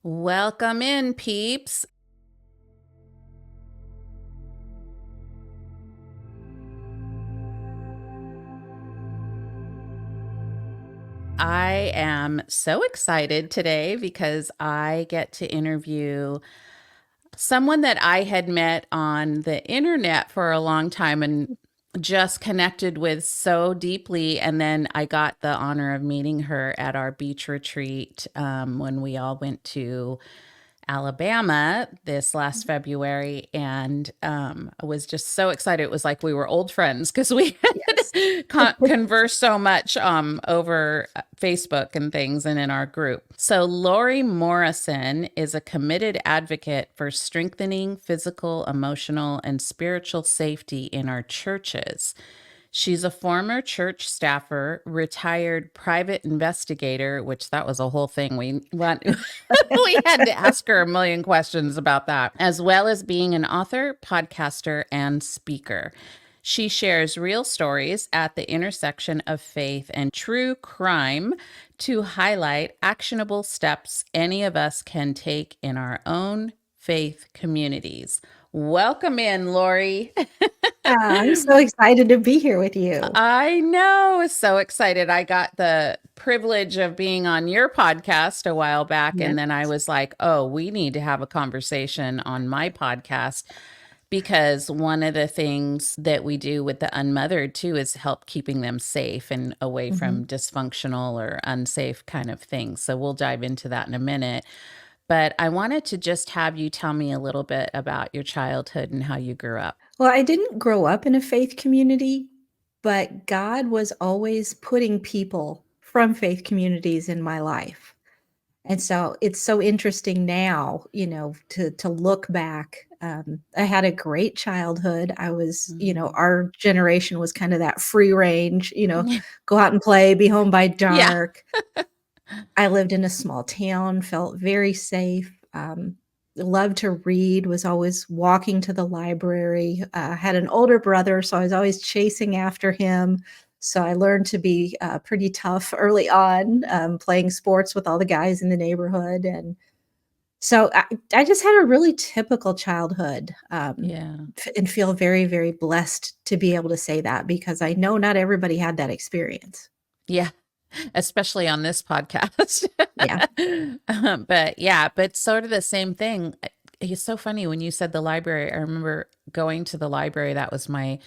Welcome in, peeps. I am so excited today because I get to interview someone that I had met on the internet for a long time and just connected with so deeply. And then I got the honor of meeting her at our beach retreat when we all went to Alabama this last February, and I was just so excited. It was like we were old friends because we Yes. had conversed so much over Facebook and things and in our group. So, Lori Morrison is a committed advocate for strengthening physical, emotional, and spiritual safety in our churches. She's a former church staffer, retired private investigator, which that was a whole thing. We had to ask her a million questions about that, as well as being an author, podcaster, and speaker. She shares real stories at the intersection of faith and true crime to highlight actionable steps any of us can take in our own faith communities. Welcome in, Lori. I'm so excited to be here with you. I know. So excited. I got the privilege of being on your podcast a while back. Yes. And then I was like, oh, we need to have a conversation on my podcast because one of the things that we do with the UnMothered too is help keeping them safe and away Mhm. from dysfunctional or unsafe kind of things. So we'll dive into that in a minute. But I wanted to just have you tell me a little bit about your childhood and how you grew up. Well, I didn't grow up in a faith community, but God was always putting people from faith communities in my life. And so it's so interesting now, to look back. I had a great childhood. Mhm. our generation was kind of that free range, go out and play, be home by Yeah. dark. I lived in a small town, felt very safe, loved to read, was always walking to the library, had an older brother, so I was always chasing after him. So I learned to be pretty tough early on, playing sports with all the guys in the neighborhood. And so I just had a really typical childhood, Yeah. and feel very, very blessed to be able to say that because I know not everybody had that experience. Yeah. Especially on this podcast. Yeah. But yeah, but sort of the same thing. It's so funny when you said the library. I remember going to the library. That was my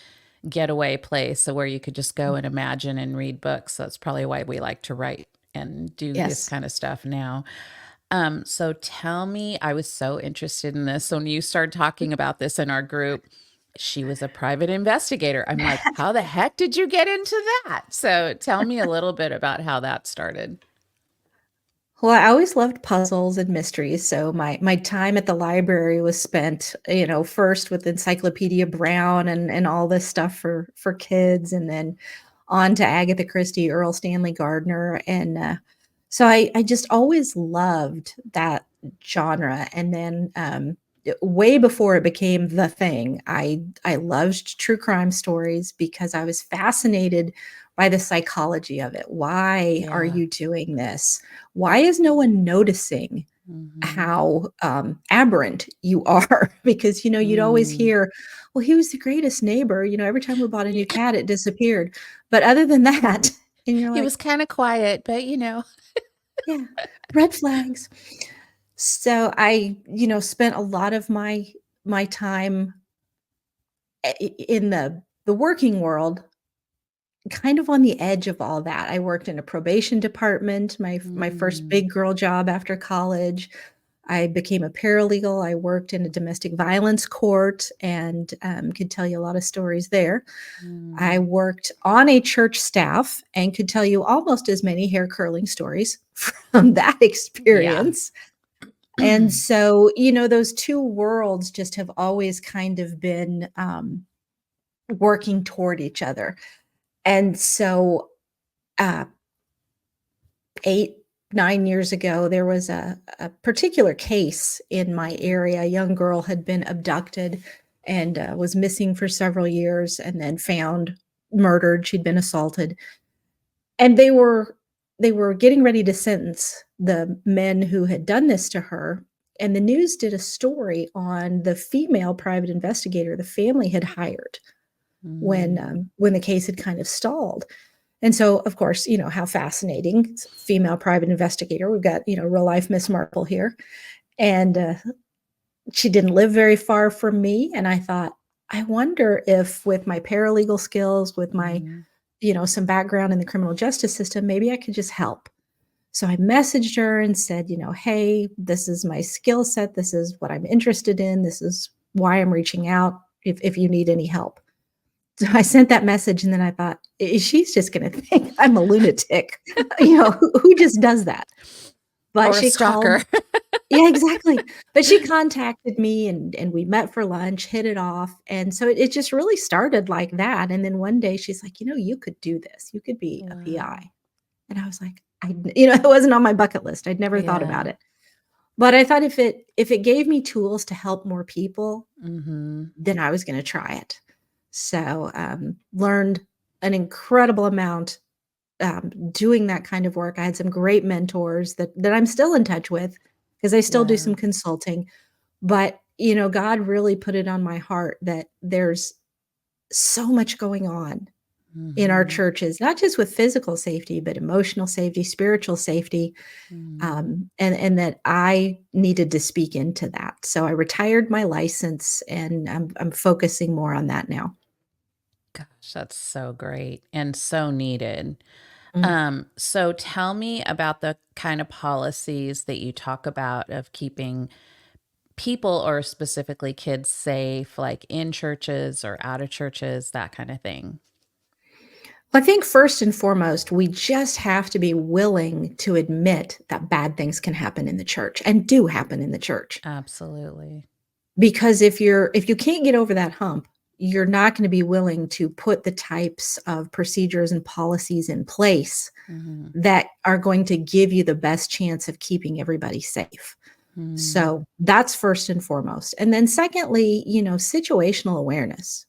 getaway place. So where you could just go and imagine and read books. That's probably why we like to write and do this Yes. kind of stuff now. So tell me, I was so interested in this. So when you started talking about this in our group, she was a private investigator. I'm like, how the heck did you get into that? So tell me a little bit about how that started. Well, I always loved puzzles and mysteries, so my time at the library was spent, first with Encyclopedia Brown and all this stuff for kids, and then on to Agatha Christie, Earl Stanley Gardner, and, so I just always loved that genre, and then, way before it became the thing, I loved true crime stories because I was fascinated by the psychology of it. Why are Yeah. you doing this? Why is no one noticing Hmm. how, aberrant you are? Because, you'd always Mm. hear, "Well, he was the greatest neighbor, every time we bought a new cat, it disappeared." But other than that and you're He like, was kind of quiet, but "Yeah, red flags." So I, spent a lot of my time in the working world kind of on the edge of all that. I worked in a probation department, my first Mm. big girl job after college. I became a paralegal. I worked in a domestic violence court and, could tell you a lot of stories there. I Mm. worked on a church staff and could tell you almost as many hair curling stories from that Yeah. experience. And so, those 2 worlds just have always kind of been, working toward each other. And so, uh 8, 9 years ago, there was a particular case in my area. A young girl had been abducted and, was missing for several years and then found murdered. She'd been assaulted, and they were they were getting ready to sentence the men who had done this to her, and the news did a story on the female private investigator the family had hired Mm. when the case had kind of stalled. And so, of course, how fascinating. It's a female private investigator. We've got, real life Miss Marple here. And she didn't live very far from me. And I thought, I wonder if with my paralegal skills, with my, Mhm. some background in the criminal justice system, maybe I could just help. So I messaged her and said, hey, this is my skill set. This is what I'm interested in. This is why I'm reaching out if you need any help. So I sent that message and then I thought, She's just going to think I'm a lunatic. Who just does that? But Or a she called. stalker. Yeah, exactly. But she contacted me and we met for lunch, hit it off. And so it just really started like that. And then one day she's like, you could do this. You could be a PI. Wow. And I was like, it wasn't on my bucket list. I'd never thought about Yeah. it. But I thought if it gave me tools to help more people, Mhm. then I was going to try it. So learned an incredible amount doing that kind of work. I had some great mentors that I'm still in touch with because I still do some Wow. consulting. But God really put it on my heart that there's so much going on in our Mhm. churches, not just with physical safety, but emotional safety, spiritual safety, Mhm. and that I needed to speak into that. So I retired my license, and I'm focusing more on that now. Gosh, that's so great and so needed. Mm. So tell me about the kind of policies that you talk about of keeping people or specifically kids safe, like in churches or out of churches, that kind of thing. I think first and foremost, we just have to be willing to admit that bad things can happen in the church and do happen in the church. Absolutely. Because if you can't get over that hump, you're not going to be willing to put the types of procedures and policies in place Mhm. that are going to give you the best chance of keeping everybody safe. Mm. So that's first and foremost. And then secondly, situational awareness.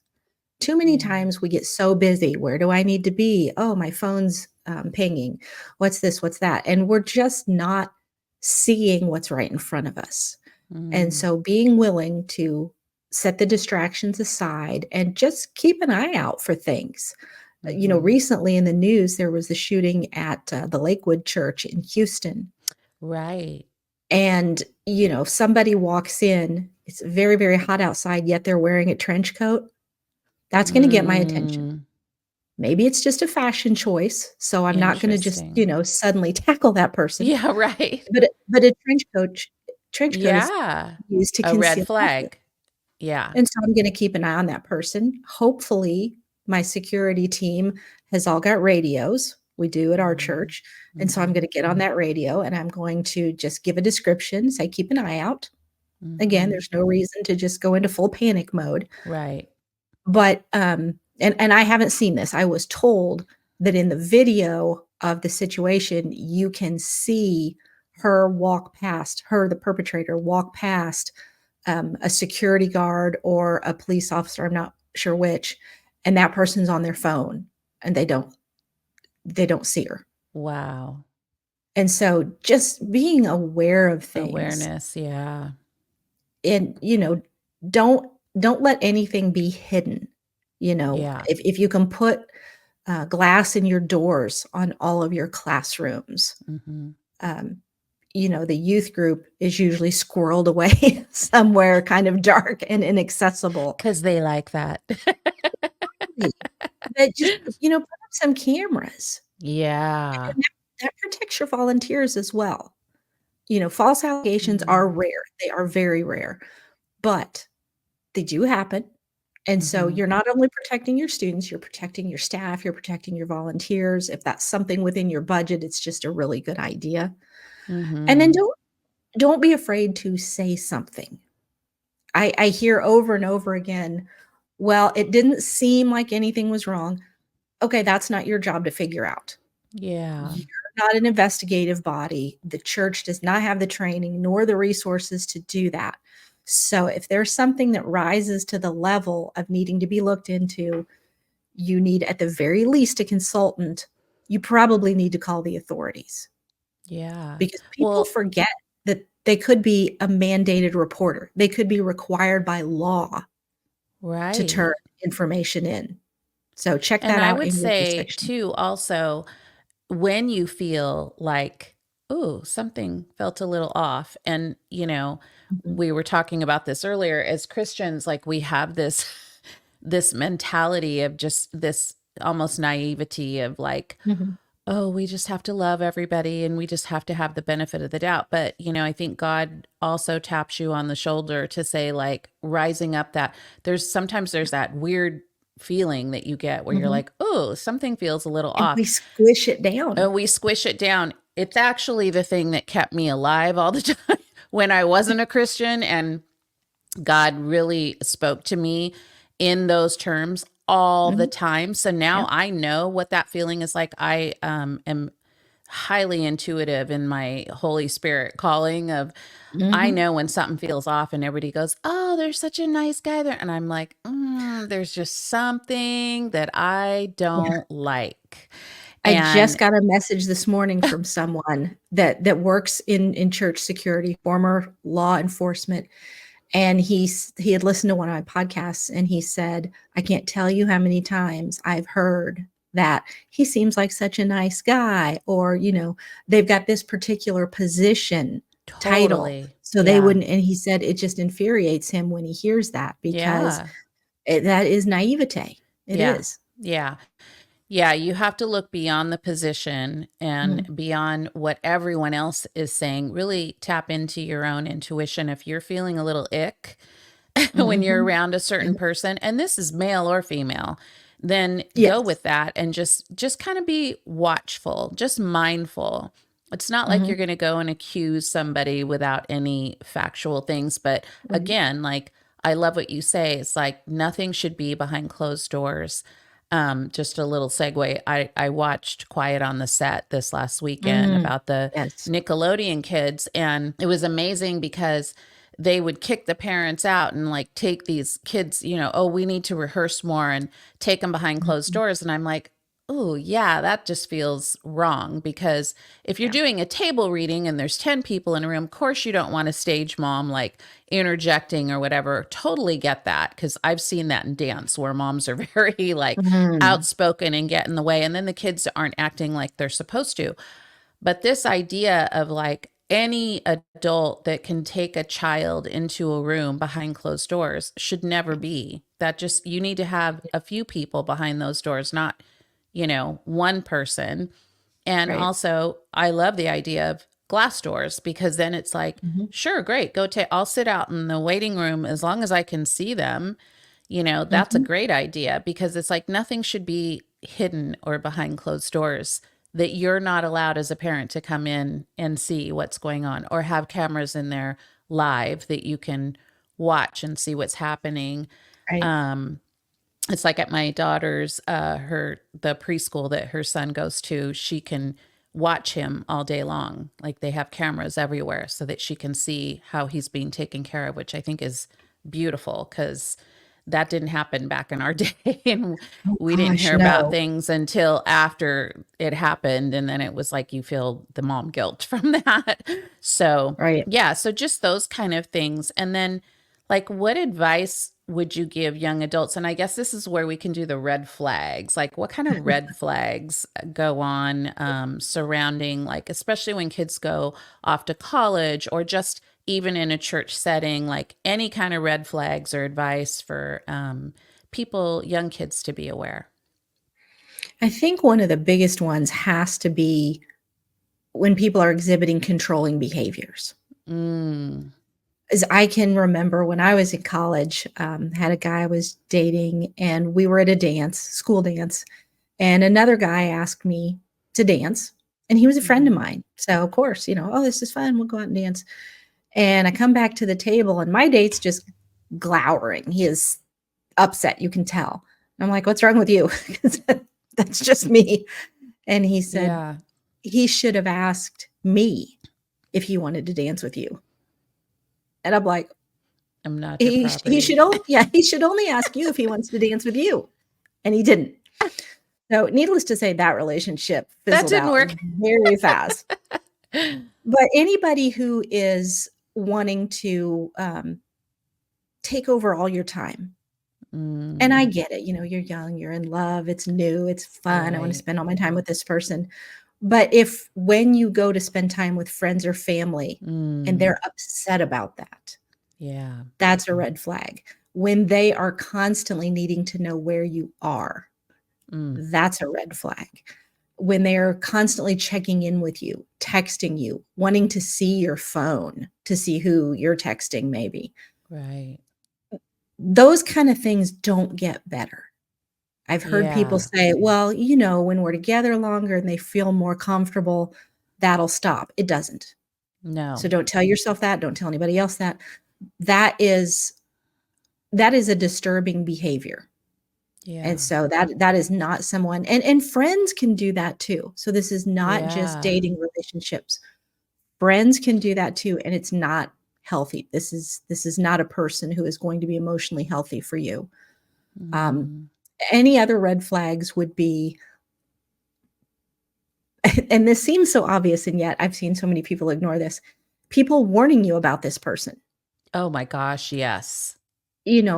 Too many Yeah. times we get so busy. Where do I need to be? Oh, my phone's pinging. What's this? What's that? And we're just not seeing what's right in front of us. And Mm. so being willing to set the distractions aside and just keep an eye out for things. Mhm. Recently in the news, there was the shooting at the Lakewood Church in Houston. Right. And, if somebody walks in, it's very, very hot outside, yet they're wearing a trench coat. That's going to get my attention. Mm. Maybe it's just a fashion choice. So I'm not going to just, Interesting. suddenly tackle that person. Yeah, right. But a trench coat is Yeah. used to A red conceal nothing. flag. Yeah. And so I'm gonna keep an eye on that person. Hopefully, my security team has all got radios. We do at our Mhm. church. And so I'm Mhm. gonna get on that radio and I'm going to just give a description, say, keep an eye out. Again, Mhm. there's no reason to just go into full panic mode. Right. But and I haven't seen this. I was told that in the video of the situation, you can see her, the perpetrator, walk past a security guard or a police officer, I'm not sure which, and that person's on their phone and they don't see her. Wow. And so just being aware of things Awareness. Yeah. and don't don't let anything be hidden. Yeah. If you can put glass in your doors on all of your classrooms, Mhm. um, the youth group is usually squirreled away somewhere kind of dark and inaccessible. 'Cause they like that. Right. But just, put up some cameras, Yeah. and that protects your volunteers as well. False allegations are Mm. rare. They are very rare, but they do happen, and so Mhm. you're not only protecting your students, you're protecting your staff, you're protecting your volunteers. If that's something within your budget, it's just a really good idea. And then Mhm. don't be afraid to say something. I hear over and over again, "Well, it didn't seem like anything was wrong." Okay, that's not your job to figure out. Yeah. You're not an investigative body. The church does not have the training nor the resources to do that. So if there's something that rises to the level of needing to be looked into, you need at the very least a consultant you probably need to call the authorities, Yeah. because people Well, forget that they could be a mandated reporter. They could be required by law to turn right. information in. So check And that I out would in your say jurisdiction. too, also, when you feel like, ooh, something felt a little off. And, Mhm, we were talking about this earlier as Christians, like we have this this mentality of just this almost naivety of like, mhm, oh, we just have to love everybody and we just have to have the benefit of the doubt. But, I think God also taps you on the shoulder to say, like, rising up that there's that weird feeling that you get where you're mhm, like, oh, something feels a little and off. we squish it down. And we squish it down. It's actually the thing that kept me alive all the time when I wasn't a Christian. And God really spoke to me in those terms all the Mhm, time. So now yep, I know what that feeling is like. I am highly intuitive in my Holy Spirit calling of I mhm. know when something feels off and everybody goes, "Oh, there's such a nice guy there." And I'm like, there's just something that I Yeah. don't like. I just And got a message this morning from someone that works in church security, former law enforcement, and he had listened to one of my podcasts, and he said, "I can't tell you how many times I've heard that he seems like such a nice guy," or, they've got this particular position title, totally. so they Yeah. wouldn't, and he said it just infuriates him when he hears that, because Yeah. that is naivete. It Yeah. is. Yeah. Yeah, you have to look beyond the position and Mhm, beyond what everyone else is saying. Really tap into your own intuition. If you're feeling a little ick when you're mhm. around a certain person, and this is male or female, then go Yes. with that and just kind of be watchful, just mindful. It's not like Mhm. you're going to go and accuse somebody without any factual things, but Right. again, like I love what you say. It's like nothing should be behind closed doors. Just a little segue. I watched Quiet on the Set this last weekend Mm. about the Yes. Nickelodeon kids, and it was amazing because they would kick the parents out and like take these kids, oh, we need to rehearse more and take them behind closed Mhm. doors. And I'm like, oh, yeah, that just feels wrong because if you're Yeah. doing a table reading and there's 10 people in a room, of course you don't want a stage mom like interjecting or whatever. Totally get that because I've seen that in dance where moms are very like Mhm. outspoken and get in the way and then the kids aren't acting like they're supposed to. But this idea of like any adult that can take a child into a room behind closed doors should never be. That just, you need to have a few people behind those doors, not, one person. And Right. also, I love the idea of glass doors because then it's like, Mhm. sure, great, go take, I'll sit out in the waiting room as long as I can see them. That's a Mhm. great idea because it's like nothing should be hidden or behind closed doors that you're not allowed as a parent to come in and see what's going on or have cameras in there live that you can watch and see what's happening. Right. Um, it's like at my daughter's the preschool that her son goes to, she can watch him all day long. Like they have cameras everywhere so that she can see how he's being taken care of, which I think is beautiful because that didn't happen back in our day and Oh we didn't gosh, hear about no. things until after it happened and then it was like you feel the mom guilt from that. So Right. yeah, so just those kind of things. And then like, what advice would you give young adults? And I guess this is where we can do the red flags. Like, what kind of red flags go on surrounding, like, especially when kids go off to college or just even in a church setting, like any kind of red flags or advice for people, young kids to be aware? I think one of the biggest ones has to be when people are exhibiting controlling behaviors. Mm, As I can remember when I was in college, had a guy I was dating, and we were at a dance, school dance, and another guy asked me to dance, and he was a friend of mhm. mine. So, of course, "Oh, this is fun. We'll go out and dance." And I come back to the table, and my date's just glowering. He is upset, you can tell. I'm like, "What's wrong with you?" 'Cause that's just me. And he said, Yeah, "He should have asked me if he wanted to dance with you." And I'm like, I'm not your He property. should only, yeah, he should only ask you if he wants to dance with you." And he didn't. So, needless to say, that relationship That fizzled didn't out work. very fast. But anybody who is wanting to, take over all your time, and I Mm, get it, you're young, you're in love, it's new, it's fun, I wanna right. spend all my time with this person. But if when you go to spend time with friends or family and Mm, they're upset about that, yeah. that's a red flag. When they are constantly needing to know where you are, Mm, that's a red flag. When they're constantly checking in with you, texting you, wanting to see your phone to see who you're texting maybe, right. those kind of things don't get better. I've heard people Yeah. say, "Well, when we're together longer and they feel more comfortable, that'll stop." It doesn't. So No. don't tell yourself that, don't tell anybody else that. That is that is a disturbing behavior. And Yeah. so that is not someone, and friends can do that too. So this is not just Yeah. dating relationships. Friends can do that too, and it's not healthy. This is not a person who is going to be emotionally healthy for you. Um, Mm-hmm. any other red flags would be, and this seems so obvious, and yet I've seen so many people ignore this, people warning you about this person. Oh my gosh, yes. You know,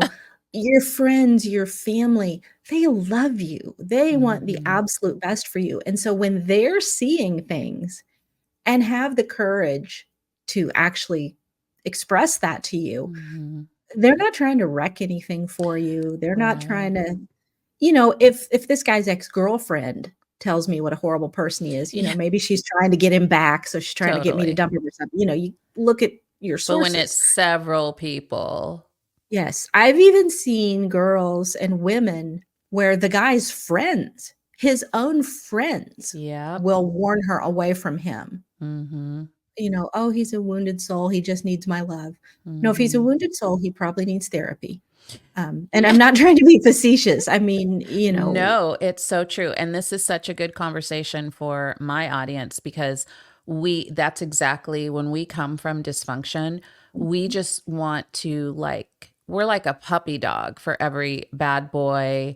your friends, your family, they love you. They want the Mm-hmm. absolute best for you. And so when they're seeing things and have the courage to actually express that to you, Mm-hmm. they're not trying to wreck anything for you. They're not Right. trying to, if this guy's ex-girlfriend tells me what a horrible person he is, Yeah, maybe she's trying to get him back, so she's trying to get me to totally. dump him or something. You look at your But when it's sources. several people, Yes, I've even seen girls and women where the guy's friends, his own friends, yep. will warn her away from him. Mm-hmm. "Oh, he's a wounded soul, he just needs my love." No, if he's a Mm-hmm. wounded soul, he probably needs therapy. And Yeah. I'm not trying to be facetious. I mean, No, it's so true. And this is such a good conversation for my audience because that's exactly when we come from dysfunction, we just want to we're like a puppy dog for every bad boy,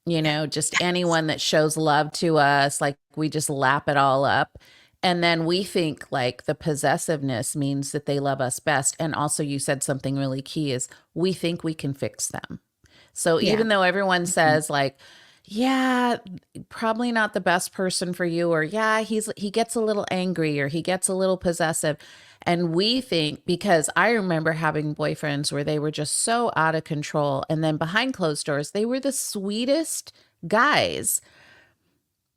just anyone that shows love to us. Like we just lap it all up. And then we think like the possessiveness means that they love us best. And also, you said something really key is we think we can fix them. So Yeah. even though everyone Mhm. says like, yeah, probably not the best person for you, or yeah, he gets a little angry or he gets a little possessive. And we think because I remember having boyfriends where they were just so out of control. And then behind closed doors, they were the sweetest guys.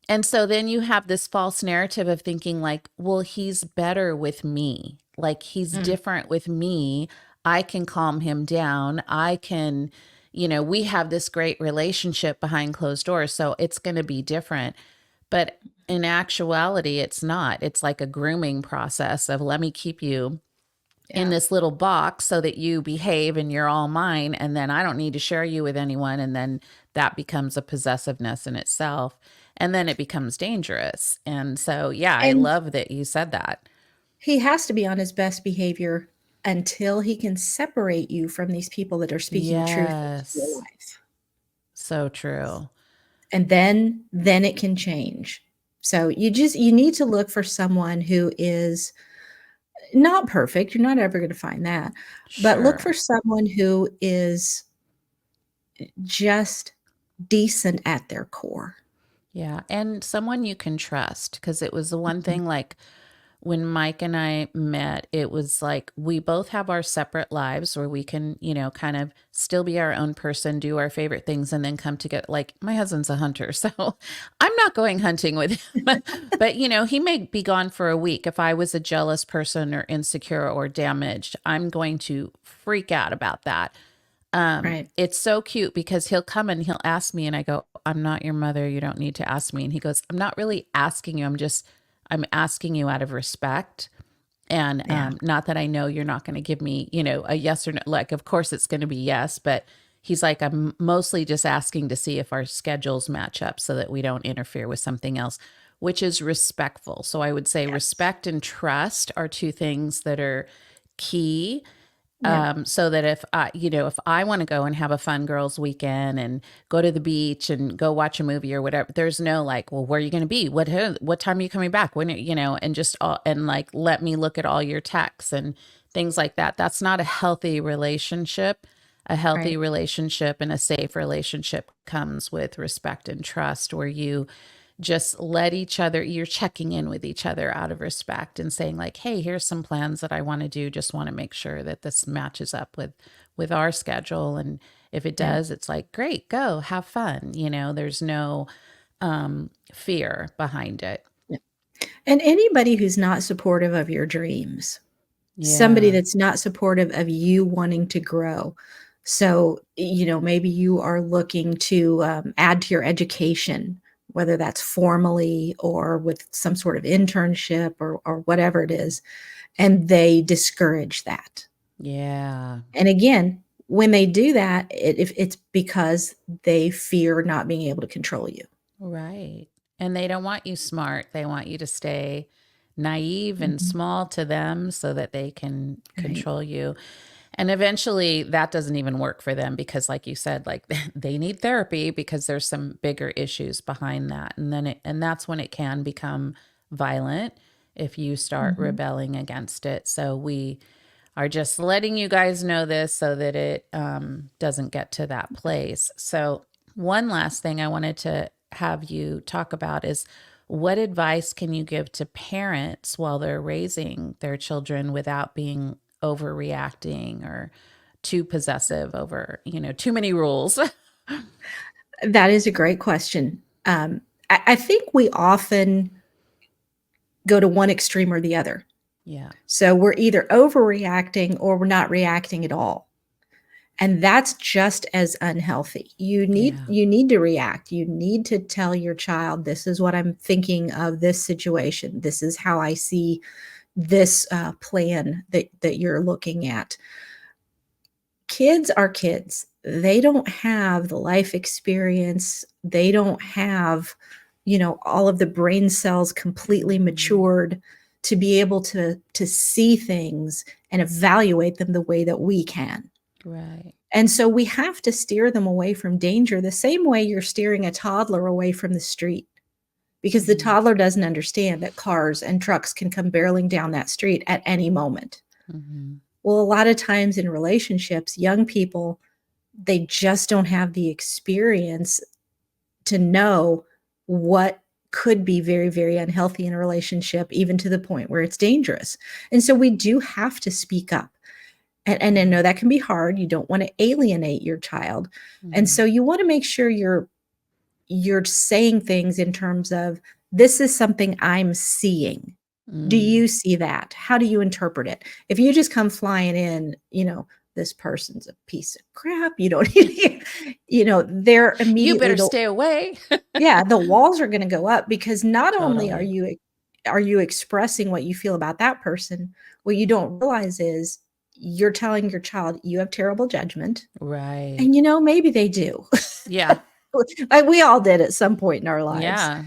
And so then you have this false narrative of thinking, like, well, he's better with me. Like, he's Mm, different with me. I can calm him down. I can, we have this great relationship behind closed doors. So it's going to be different. But in actuality, it's not. It's like a grooming process of let me keep you in yeah. this little box so that you behave and you're all mine. And then I don't need to share you with anyone. And then that becomes a possessiveness in itself. And then it becomes dangerous. And so, yeah, I And love that you said that. he has to be on his best behavior until he can separate you from these people that are speaking truth into your Yes. life. So true. And then it can change. So you need to look for someone who is not perfect, you're not ever gonna find that, but look for Sure. someone who is just decent at their core. Yeah. And someone you can trust because it was the one Mhm. thing like when Mike and I met, it was like we both have our separate lives where we can, kind of still be our own person, do our favorite things, and then come together. Like my husband's a hunter, so I'm not going hunting with him. But, he may be gone for a week. If I was a jealous person or insecure or damaged, I'm going to freak out about that. Right. It's so cute because he'll come and he'll ask me, and I go, I'm not your mother. You don't need to ask me. And he goes, I'm not really asking you. I'm asking you out of respect. And Yeah. not that I know you're not going to give me, a yes or no. Like, of course it's going to be yes, but he's like, I'm mostly just asking to see if our schedules match up so that we don't interfere with something else, which is respectful. So I would say Yes. respect and trust are two things that are key. Yeah. So that if I, if I want to go and have a fun girls' weekend and go to the beach and go watch a movie or whatever, there's no like, well, where are you going to be? What time are you coming back? When, and just all, and like, let me look at all your texts and things like that. That's not a healthy relationship. A healthy Right. relationship and a safe relationship comes with respect and trust, where you just let each other, you're checking in with each other out of respect and saying like, hey, here's some plans that I want to do, just want to make sure that this matches up with our schedule. And if it Yeah. does, it's like, great, go have fun. There's no fear behind it. Yeah. And anybody who's not supportive of your dreams, somebody Yeah. that's not supportive of you wanting to grow. So, maybe you are looking to add to your education, whether that's formally or with some sort of internship or whatever it is, and they discourage that. Yeah. And again, when they do that, if it's because they fear not being able to control you. Right. And they don't want you smart. They want you to stay naive and Mhm. small to them so that they can Right. control you. And eventually that doesn't even work for them because like you said, like they need therapy because there's some bigger issues behind that. And that's when it can become violent if you start Mhm. rebelling against it. So we are just letting you guys know this so that it doesn't get to that place. So one last thing I wanted to have you talk about is, what advice can you give to parents while they're raising their children without being overreacting or too possessive over, too many rules? That is a great question. I think we often go to one extreme or the other. Yeah. So we're either overreacting or we're not reacting at all. And that's just as unhealthy. Yeah. You need to react. You need to tell your child, this is what I'm thinking of this situation. This is how I see this plan that you're looking at. Kids are kids. They don't have the life experience. They don't have, all of the brain cells completely Mhm. matured to be able to see things and evaluate them the way that we can. Right. And so we have to steer them away from danger the same way you're steering a toddler away from the street, because the Mhm. toddler doesn't understand that cars and trucks can come barreling down that street at any moment. Mhm. Well, a lot of times in relationships, young people, they just don't have the experience to know what could be very, very unhealthy in a relationship, even to the point where it's dangerous. And so we do have to speak up. And I know Right. that can be hard. You don't want to alienate your child. And Mhm. so you want to make sure you're saying things in terms of, this is something I'm seeing. Do Mm. you see that? How do you interpret it? If you just come flying in, this person's a piece of crap, you don't they're You immediately better the stay away. yeah, the walls are gonna go up, because not only Totally. are you expressing what you feel about that person, what you don't realize is you're telling your child you have terrible judgment, Right. and, maybe they do. Yeah. Like, we all did at some point in our lives, Yeah.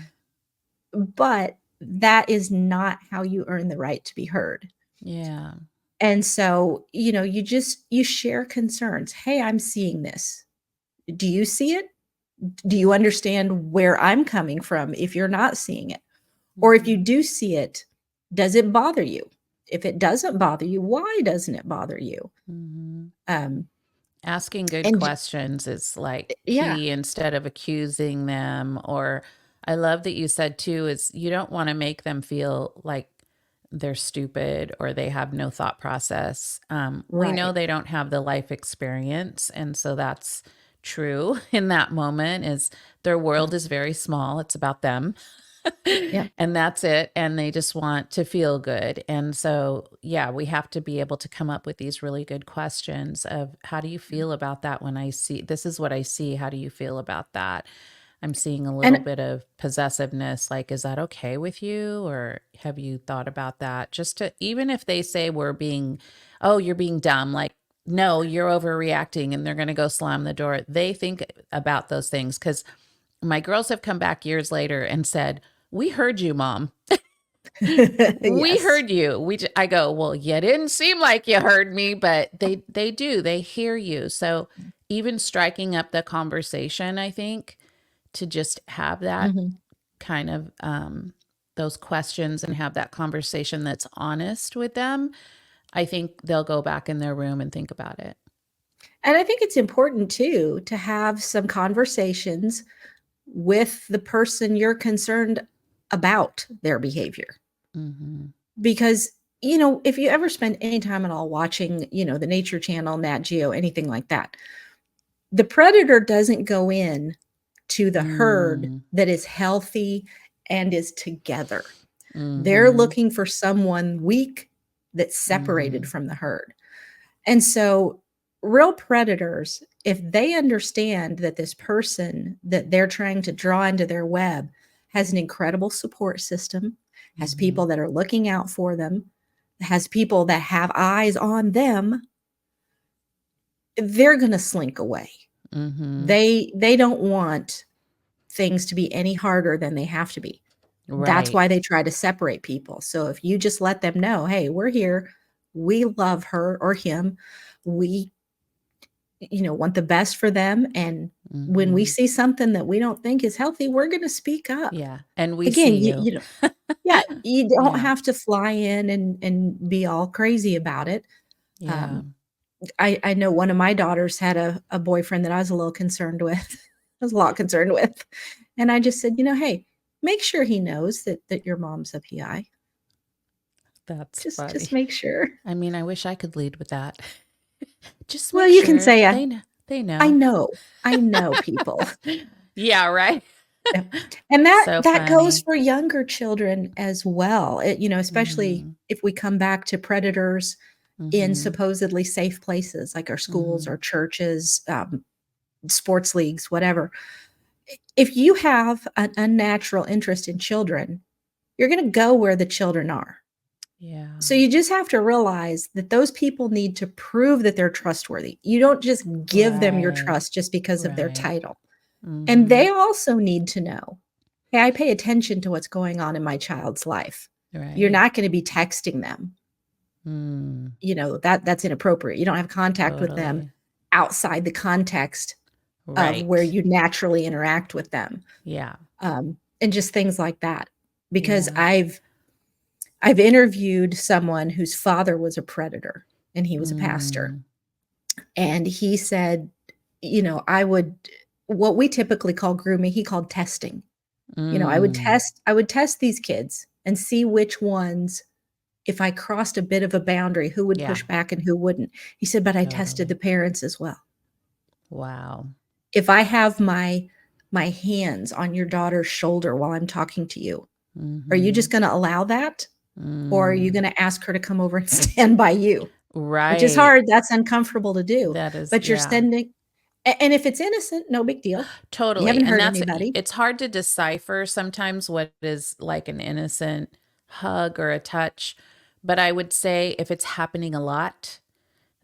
but that is not how you earn the right to be heard. Yeah. And so, you share concerns. "Hey, I'm seeing this. Do you see it? Do you understand where I'm coming from if you're not seeing it? Or if you Mhm. do see it, does it bother you? If it doesn't bother you, why doesn't it bother you?" Mhm. Um, Asking good and j questions is like Yeah, key instead of accusing them. Or I love that you said too, is you don't want to make them feel like they're stupid or they have no thought process. We know right. they don't have the life experience. And so that's true in that moment, is their Yeah, world is very small. It's about them. yeah, And that's it. And they just want to feel good. And so, yeah, we have to be able to come up with these really good questions of, how do you yeah. feel about that? When I see this is what I see. How do you feel about that? I'm seeing a little And bit of possessiveness. Like, is that okay with you? Or have you thought about that? Just to, even if they say we're being, oh, you're being dumb, like, no, you're overreacting, and they're going to go slam the door. They think about those things, because my girls have come back years later and said, we heard you, mom. We Yes. heard you. I go, well, you didn't seem like you heard me, but they do. They hear you. So even striking up the conversation, I think, to just have that Mhm. kind of those questions and have that conversation that's honest with them, I think they'll go back in their room and think about it. And I think it's important too to have some conversations with the person you're concerned about their behavior. Mm-hmm. Because, if you ever spend any time at all watching, the Nature Channel, Nat Geo, anything like that, the predator doesn't go in to the herd Mm-hmm. that is healthy and is together. They're Mm-hmm. looking for someone weak that's separated Mm-hmm. from the herd. And so, real predators, if they understand that this person that they're trying to draw into their web has an incredible support system, has Mm-hmm. people that are looking out for them, has people that have eyes on them, they're going to slink away. Mm-hmm. They don't want things to be any harder than they have to be. That's Right. why they try to separate people. So if you just let them know, "Hey, we're here. We love her or him. We, want the best for them, and when we Mm-hmm. see something that we don't think is healthy, we're gonna speak up." Yeah. And we Again, see you. yeah, you don't Yeah. have to fly in and be all crazy about it. Yeah. Um, I know one of my daughters had a boyfriend that I was a little concerned with. I was a lot concerned with, and I just said, "Hey, make sure he knows that your mom's a PI. That's Just funny. make sure." I mean, I wish I could lead with that. Just Well, make you can sure say, they know. They "I know. know. I know people." Yeah, right. Yeah, and that So that goes funny. for younger children as well. Especially Mhm. if we come back to predators in Mhm. supposedly safe places like our schools, Mhm. our churches, sports leagues, whatever. If you have an unnatural interest in children, you're gonna go where the children are. Yeah. So you just have to realize that those people need to prove that they're trustworthy. You don't just give them your Right. trust just because of their Right. title. And Mhm. they also need to know, "Hey, I pay attention to what's going on in my child's life." You're Right. not gonna be texting them. Mm. That's inappropriate. You don't have contact with them Totally. outside the context of where Right. you naturally interact with them, Yeah. and just things like that. Because Yeah. I've interviewed someone whose father was a predator, and he was a pastor, Mm. and he said, "I would" what we typically call grooming, he called testing. Mm. I would test these kids and see which ones, if I crossed a bit of a boundary, who would Yeah. push back and who wouldn't. He said, "But I tested the Totally. parents as well. Wow. If I have my hands on your daughter's shoulder while I'm talking to you, are you just Mhm. gonna allow that? Or are you Mm. gonna ask her to come over and stand by you?" Which is Right. hard, that's uncomfortable to do, That is, but you're yeah. sending and if it's innocent, no big deal. You Totally. haven't And hurt that's anybody. it's hard to decipher sometimes what is like an innocent hug or a touch, but I would say if it's happening a lot,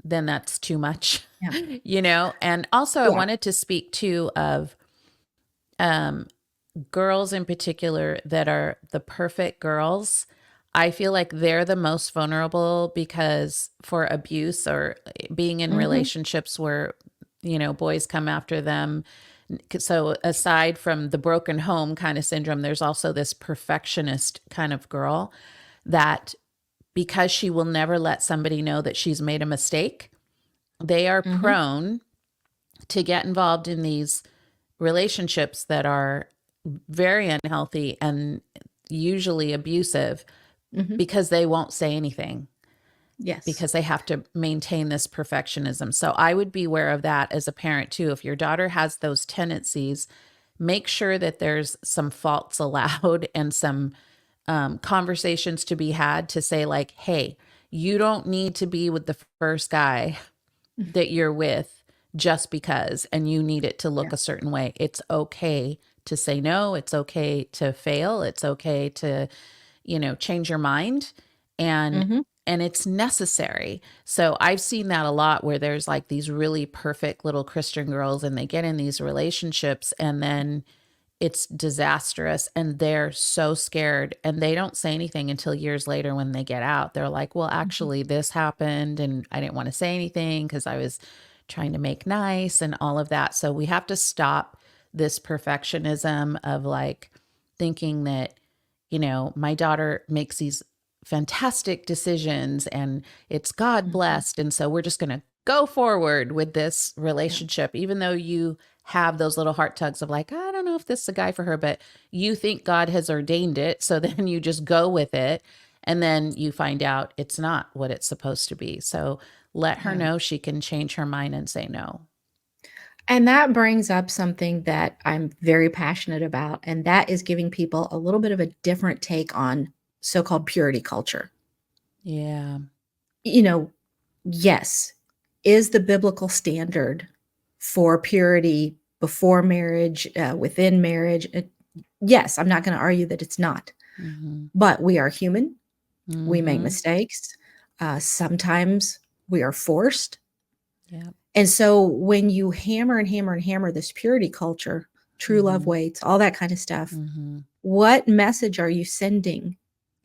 then that's too much, Yeah. And also I Yeah. wanted to speak too of um girls in particular that are the perfect girls. I feel like they're the most vulnerable because for abuse or being in Mhm. relationships where, boys come after them. So, aside from the broken home kind of syndrome, there's also this perfectionist kind of girl that because she will never let somebody know that she's made a mistake, they are Mhm. prone to get involved in these relationships that are very unhealthy and usually abusive Mhm. because they won't say anything Yes. because they have to maintain this perfectionism. So I would be aware of that as a parent too. If your daughter has those tendencies, make sure that there's some faults allowed and some conversations to be had to say, like, hey, you don't need to be with the first guy that you're with just because, and you need it to look Yeah. a certain way. It's okay to say no. It's okay to fail. It's okay to, change your mind. And Mhm. it's necessary. So I've seen that a lot where there's like these really perfect little Christian girls and they get in these relationships and then it's disastrous and they're so scared and they don't say anything until years later when they get out. They're like, well, Mhm. actually, this happened and I didn't want to say anything because I was trying to make nice and all of that. So we have to stop this perfectionism of like thinking that, my daughter makes these fantastic decisions and it's God Mhm. blessed. And so we're just going to go forward with this Yeah. relationship, even though you have those little heart tugs of like, I don't know if this is a guy for her, but you think God has ordained it. So then you just go with it. And then you find out it's not what it's supposed to be. So let her Yeah. know she can change her mind and say no. And that brings up something that I'm very passionate about, and that is giving people a little bit of a different take on so-called purity culture. Yeah. You know, yes, is the biblical standard for purity before marriage, within marriage? Yes, I'm not going to argue that it's not, Mm-hmm. but we are human. We make Mm-hmm. mistakes. Sometimes we are forced. Yeah. And so when you hammer and hammer and hammer this purity culture, true love Mm-hmm. waits, all that kind of stuff, Mm-hmm. what message are you sending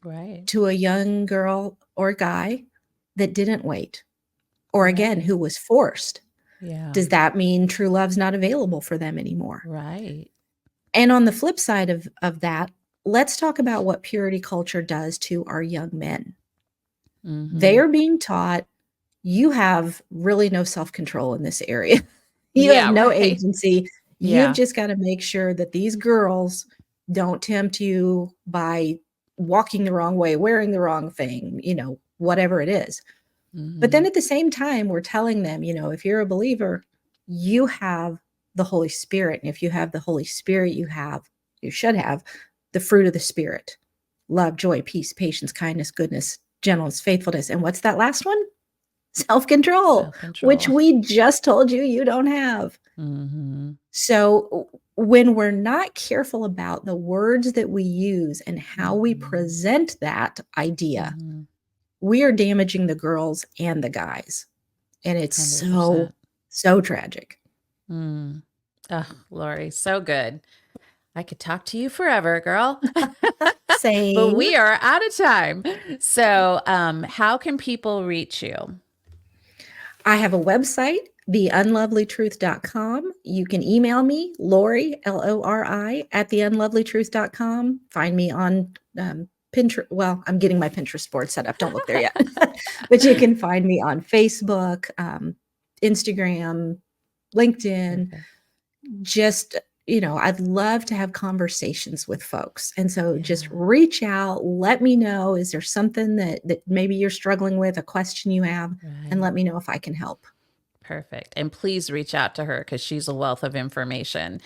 Right. to a young girl or guy that didn't wait? Or again, Right. who was forced? Yeah. Does that mean true love's not available for them anymore? Right. And on the flip side of that, let's talk about what purity culture does to our young men. They Mm-hmm. are being taught you have really no self-control in this area. You have Yeah. no Right. agency. You've Yeah. just got to make sure that these girls don't tempt you by walking the wrong way, wearing the wrong thing, whatever it is. But Mm-hmm. then at the same time, we're telling them, if you're a believer, you have the Holy Spirit. And if you have the Holy Spirit, you should have the fruit of the Spirit: love, joy, peace, patience, kindness, goodness, gentleness, faithfulness. And what's that last one? Self control, Self which control. we just told you don't have. Mm-hmm. So when we're not careful about the words that we use and how we Mm-hmm. present that idea, Mm-hmm. we are damaging the girls and the guys. And it's so, 100%. so tragic. Mm. Oh, Lori, so good. I could talk to you forever, girl. But Same. we are out of time. So, how can people reach you? I have a website, theunlovelytruth.com. You can email me, Lori, Lori, at theunlovelytruth.com. Find me on Pinterest. Well, I'm getting my Pinterest board set up. Don't look there yet. But you can find me on Facebook, Instagram, LinkedIn. Perfect. Just, I'd love to have conversations with folks. And so just Yeah. reach out, let me know, is there something that maybe you're struggling with, a question you have, and Right. let me know if I can help. Perfect. And please reach out to her because she's a wealth of information.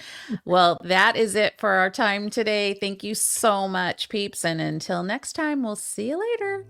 Well, that is it for our time today. Thank you so much, peeps. And until next time, we'll see you later.